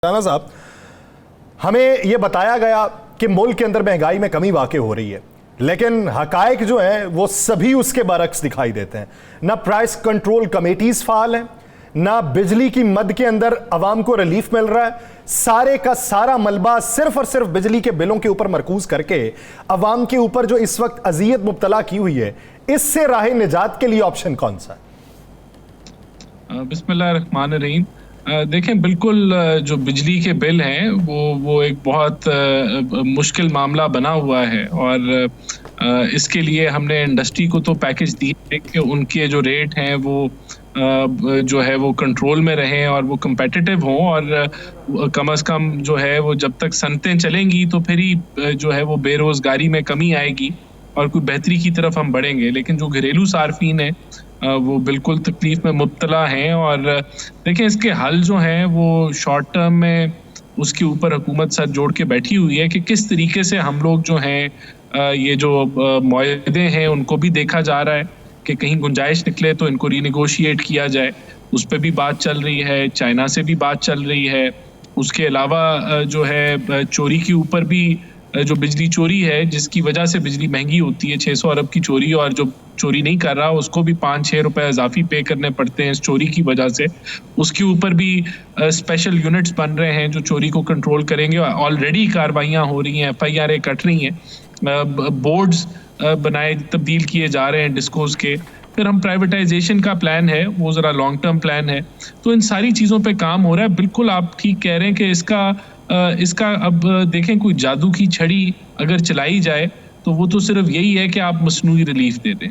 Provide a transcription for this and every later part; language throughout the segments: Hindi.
राना साहब, हमें यह बताया गया कि मुल्क के अंदर महंगाई में कमी वाक़ई हो रही है, लेकिन हकायक जो हैं वो सभी उसके बरक्स दिखाई देते हैं। ना प्राइस कंट्रोल कमेटीज फाल हैं, ना बिजली की मद के अंदर अवाम को रिलीफ मिल रहा है। सारे का सारा मलबा सिर्फ और सिर्फ बिजली के बिलों के ऊपर मरकूज करके अवाम के ऊपर जो इस वक्त अजियत मुब्तला की हुई है, इससे राह निजात के लिए ऑप्शन कौन सा है? बिस्मिल्लाहिर्रहमानिर्रहीम। देखें, बिल्कुल जो बिजली के बिल हैं वो एक बहुत मुश्किल मामला बना हुआ है और इसके लिए हमने इंडस्ट्री को तो पैकेज दिए कि उनके जो रेट हैं वो जो है वो कंट्रोल में रहें और वो competitive हों, और कम से कम जो है वो जब तक सनतें चलेंगी तो फिर ही जो है वो बेरोज़गारी में कमी आएगी और कोई बेहतरी की तरफ हम बढ़ेंगे। लेकिन जो घरेलू सार्फिन है वो बिल्कुल तकलीफ में मुब्तला हैं। और देखें, इसके हल जो हैं वो शॉर्ट टर्म में उसके ऊपर हुकूमत सर जोड़ के बैठी हुई है कि किस तरीके से हम लोग जो हैं ये जो मुआहदे हैं उनको भी देखा जा रहा है कि कहीं गुंजाइश निकले तो इनको रीनेगोशिएट किया जाए। उस पर भी बात चल रही है, चाइना से भी बात चल रही है। उसके अलावा जो है चोरी के ऊपर भी, जो बिजली चोरी है जिसकी वजह से बिजली महंगी होती है, 600 अरब की चोरी, और जो चोरी नहीं कर रहा उसको भी 5-6 रुपए इजाफी पे करने पड़ते हैं इस चोरी की वजह से। उसके ऊपर भी स्पेशल यूनिट्स बन रहे हैं जो चोरी को कंट्रोल करेंगे। ऑलरेडी कार्रवाइयाँ हो रही हैं, FIR कट रही हैं, बोर्ड्स बनाए तब्दील किए जा रहे हैं डिस्कोस के। फिर हम प्राइवेटाइजेशन का प्लान है, वो ज़रा लॉन्ग टर्म प्लान है। तो इन सारी चीज़ों पे काम हो रहा है। बिल्कुल आप ठीक कह रहे हैं कि इसका अब देखें, कोई जादू की छड़ी अगर चलाई जाए तो वो तो सिर्फ यही है कि आप मसनूई रिलीफ दे दें,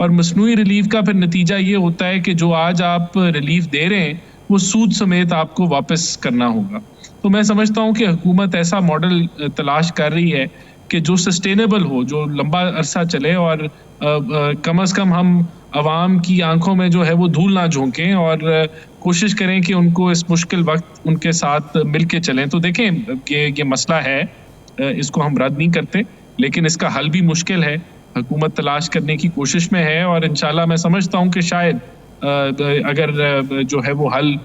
और मसनूई रिलीफ का फिर नतीजा ये होता है कि जो आज आप रिलीफ दे रहे हैं वो सूद समेत आपको वापस करना होगा। तो मैं समझता हूँ कि हुकूमत ऐसा मॉडल तलाश कर रही है कि जो सस्टेनेबल हो, जो लंबा अरसा चले, और कम से कम हम आवाम की आंखों में जो है वो धूल ना झोंकें और कोशिश करें कि उनको इस मुश्किल वक्त उनके साथ मिल के चलें। तो देखें, ये मसला है, इसको हम रद्द नहीं करते, लेकिन इसका हल भी मुश्किल है। हुकूमत तलाश करने की कोशिश में है और इंशाल्लाह मैं समझता हूँ कि शायद अगर जो है वो हल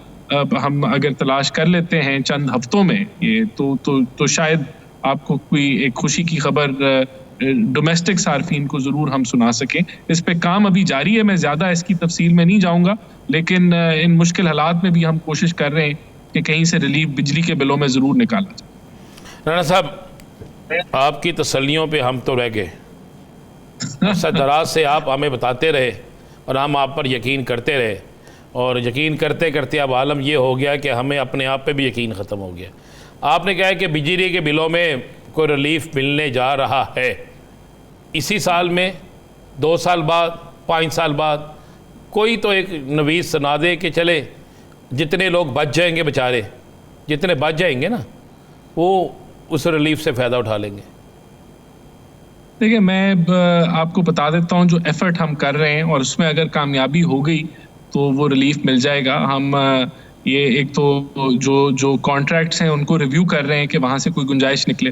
हम अगर तलाश कर लेते हैं चंद हफ्तों में, ये तो शायद आपको कोई एक खुशी की खबर डोमेस्टिक सार्फिन को ज़रूर हम सुना सकें। इस पे काम अभी जारी है, मैं ज़्यादा इसकी तफसील में नहीं जाऊँगा, लेकिन इन मुश्किल हालात में भी हम कोशिश कर रहे हैं कि कहीं से रिलीफ बिजली के बिलों में ज़रूर निकाला जाए। राना साहब, आपकी तसल्लियों पे हम तो रह गए। अरसा दराज से आप हमें बताते रहे और हम आप पर यकीन करते रहे, और यकीन करते करते अब आलम यह हो गया कि हमें अपने आप पे भी यकीन ख़त्म हो गया। आपने कहा कि बिजली के बिलों में कोई रिलीफ मिलने जा रहा है इसी साल में, 2 साल बाद, 5 साल बाद। कोई तो एक नवीस सुना दे कि चले जितने लोग बच जाएंगे, बेचारे जितने बच जाएंगे ना, वो उस रिलीफ से फ़ायदा उठा लेंगे। देखिए, मैं आपको बता देता हूँ जो एफर्ट हम कर रहे हैं, और उसमें अगर कामयाबी हो गई तो वो रिलीफ मिल जाएगा। हम ये एक तो जो कॉन्ट्रैक्ट्स हैं उनको रिव्यू कर रहे हैं कि वहाँ से कोई गुंजाइश निकले।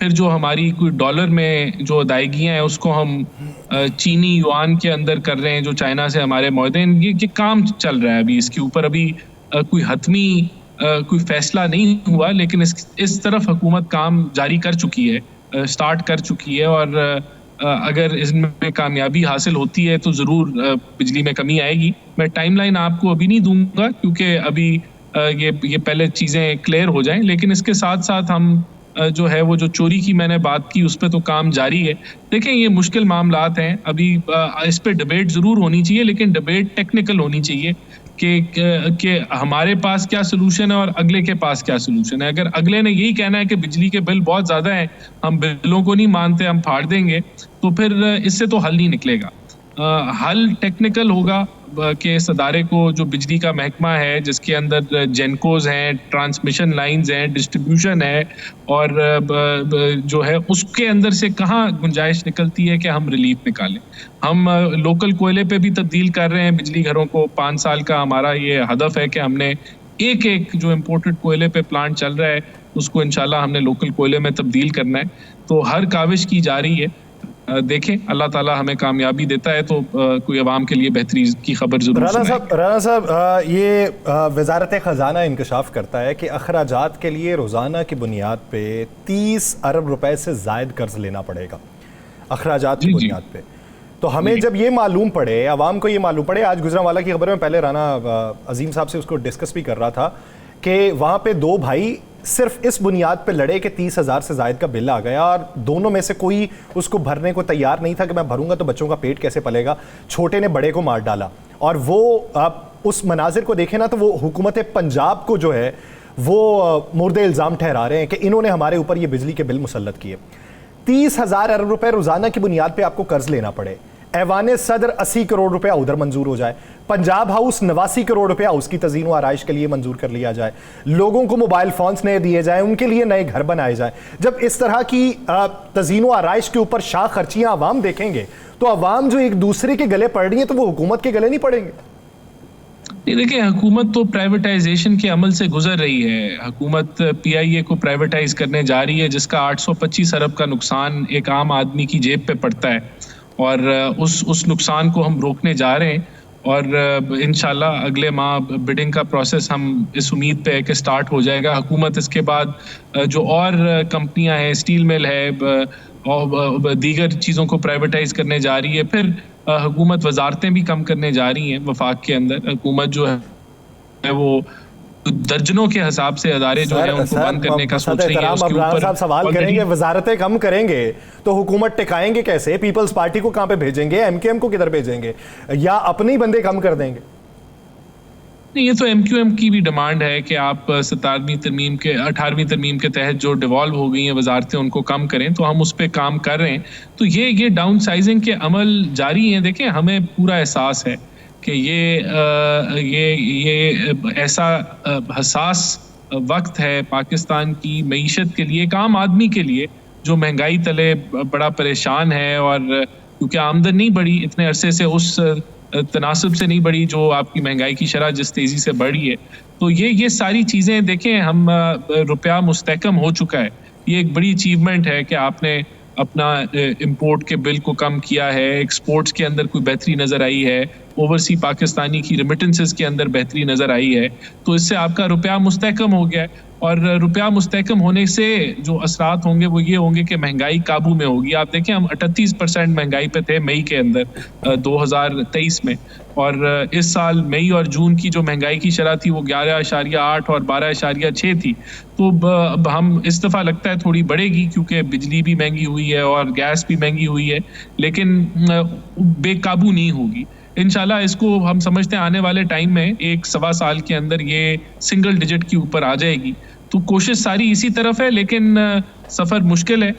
फिर जो हमारी कोई डॉलर में जो अदायगियाँ हैं उसको हम चीनी युआन के अंदर कर रहे हैं, जो चाइना से हमारे मुआहदे, ये काम चल रहा है अभी। इसके ऊपर अभी कोई हतमी कोई फैसला नहीं हुआ, लेकिन इस तरफ हुकूमत काम जारी कर चुकी है, स्टार्ट कर चुकी है। और अगर इसमें कामयाबी हासिल होती है तो ज़रूर बिजली में कमी आएगी। मैं टाइमलाइन आपको अभी नहीं दूंगा क्योंकि अभी ये पहले चीज़ें क्लियर हो जाएं, लेकिन इसके साथ साथ हम जो है वो जो चोरी की मैंने बात की उस पर तो काम जारी है। देखें, ये मुश्किल मामलात हैं, अभी इस पर डिबेट ज़रूर होनी चाहिए, लेकिन डिबेट टेक्निकल होनी चाहिए कि हमारे पास क्या सलूशन है और अगले के पास क्या सलूशन है। अगर अगले ने यही कहना है कि बिजली के बिल बहुत ज़्यादा हैं, हम बिलों को नहीं मानते, हम फाड़ देंगे, तो फिर इससे तो हल नहीं निकलेगा। हल टेक्निकल होगा कि इस अदारे को, जो बिजली का महकमा है जिसके अंदर जेनकोज हैं, ट्रांसमिशन लाइंस हैं, डिस्ट्रीब्यूशन है, और जो है उसके अंदर से कहाँ गुंजाइश निकलती है कि हम रिलीफ निकालें। हम लोकल कोयले पे भी तब्दील कर रहे हैं बिजली घरों को। 5 साल का हमारा ये हदफ है कि हमने एक जो इम्पोर्टेड कोयले पे प्लांट चल रहा है उसको इंशाल्लाह हमने लोकल कोयले में तब्दील करना है। तो हर काविश की जा रही है। देखें, अल्लाह ताला हमें कामयाबी देता है तो कोई अवाम के लिए बेहतरी की खबर जरूर राना साहब, ये वजारत ख़जाना इंकशाफ करता है कि अखराजात के लिए रोज़ाना की बुनियाद पे 30 अरब रुपए से ज़ायद कर्ज लेना पड़ेगा अखराजात की बुनियाद पे। तो हमें जब ये मालूम पड़े, आवाम को ये मालूम पड़े, आज गुजरांवाला की खबर में पहले राना अजीम साहब से उसको डिस्कस भी कर रहा था कि वहाँ पे दो भाई सिर्फ इस बुनियाद पे लड़े कि 30,000 से ज़ायद का बिल आ गया और दोनों में से कोई उसको भरने को तैयार नहीं था कि मैं भरूंगा तो बच्चों का पेट कैसे पलेगा। छोटे ने बड़े को मार डाला और वो आप उस मनाजिर को देखें ना तो वो हुकूमत पंजाब को जो है वो मुर्दे इल्ज़ाम ठहरा रहे हैं कि इन्होंने हमारे ऊपर ये बिजली के बिल मुसल्लत किए। 30,000 अरब रुपए रोजाना की बुनियाद पे आपको कर्ज लेना पड़े, ऐवान सदर 80 करोड़ रुपया उधर मंजूर हो जाए, पंजाब हाउस 89 करोड़ रुपया उसकी तज़ीन व आराइश के लिए मंजूर कर लिया जाए, लोगों को मोबाइल फोन्स नए दिए जाए, उनके लिए नए घर बनाए जाए। जब इस तरह की तज़ीन व आराइश के ऊपर शाह खर्चियां आवाम देखेंगे तो आवाम जो एक दूसरे के गले पड़ रही है तो वो हुकूमत के गले नहीं पड़ेंगे। देखिए, हुकूमत तो प्राइवेटाइजेशन के अमल से गुजर रही है। हुकूमत PIA को प्राइवेटाइज करने जा रही है जिसका 825 अरब का नुकसान एक आम आदमी की जेब पे पड़ता है और उस नुकसान को हम रोकने जा रहे हैं और इंशाल्लाह अगले माह बिडिंग का प्रोसेस हम इस उम्मीद पे है कि स्टार्ट हो जाएगा। हुकूमत इसके बाद जो और कंपनियां हैं, स्टील मिल है और दीगर चीज़ों को प्राइवेटाइज करने जा रही है। फिर हुकूमत वजारतें भी कम करने जा रही हैं। वफाक के अंदर हुकूमत जो है वो दर्जनों के हिसाब से अदारे जो है उनको बंद करने का सोच रही है। उसके ऊपर साहब सवाल करेंगे, वजारतें कम करेंगे तो हुकूमत टिकाएंगे कैसे? पीपल्स पार्टी को कहां पे भेजेंगे? MKM को किधर भेजेंगे? या अपने ही बंदे कम कर देंगे? नहीं, ये तो MQM की भी डिमांड है कि आप 18वीं तरमीम के तहत जो डिवॉल्व हो गई हैं वजारतें उनको कम करें, तो हम उस पर काम कर रहे हैं। तो ये डाउन साइजिंग के अमल जारी हैं। देखें, हमें पूरा एहसास है कि ये ऐसा हसास वक्त है पाकिस्तान की मईशत के लिए, एक आम आदमी के लिए जो महंगाई तले बड़ा परेशान है और क्योंकि आमदन नहीं बढ़ी इतने अरसे से, उस तनासब से नहीं बढ़ी जो आपकी महंगाई की शरह जिस तेज़ी से बढ़ी है। तो ये सारी चीज़ें देखें, हम रुपया मुस्तहकम हो चुका है। ये एक बड़ी अचीवमेंट है कि आपने अपना इंपोर्ट के बिल को कम किया है, एक्सपोर्ट्स के अंदर कोई बेहतरी नज़र आई है, ओवरसी पाकिस्तानी की रेमिटेंसेस के अंदर बेहतरी नज़र आई है। तो इससे आपका रुपया मुस्तहकम हो गया है और रुपया मुस्तहकम होने से जो असरात होंगे वो ये होंगे कि महंगाई काबू में होगी। आप देखें, हम 38% महंगाई पे थे मई के अंदर 2023 में, और इस साल मई और जून की जो महंगाई की शरह थी वो 11.8 और 12.6 थी। तो हम इस दफ़ा लगता है थोड़ी बढ़ेगी क्योंकि बिजली भी महंगी हुई है और गैस भी महंगी हुई है, लेकिन बेकाबू नहीं होगी। इंशाल्लाह इसको हम समझते हैं आने वाले टाइम में 1-1.25 साल के अंदर ये सिंगल डिजिट के ऊपर आ जाएगी। तो कोशिश सारी इसी तरफ है, लेकिन सफ़र मुश्किल है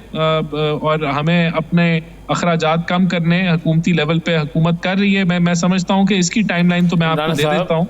और हमें अपने अखराजात कम करने हुकूमती लेवल पे हुकूमत कर रही है। मैं समझता हूँ कि इसकी टाइमलाइन तो मैं आपको दे देता हूँ।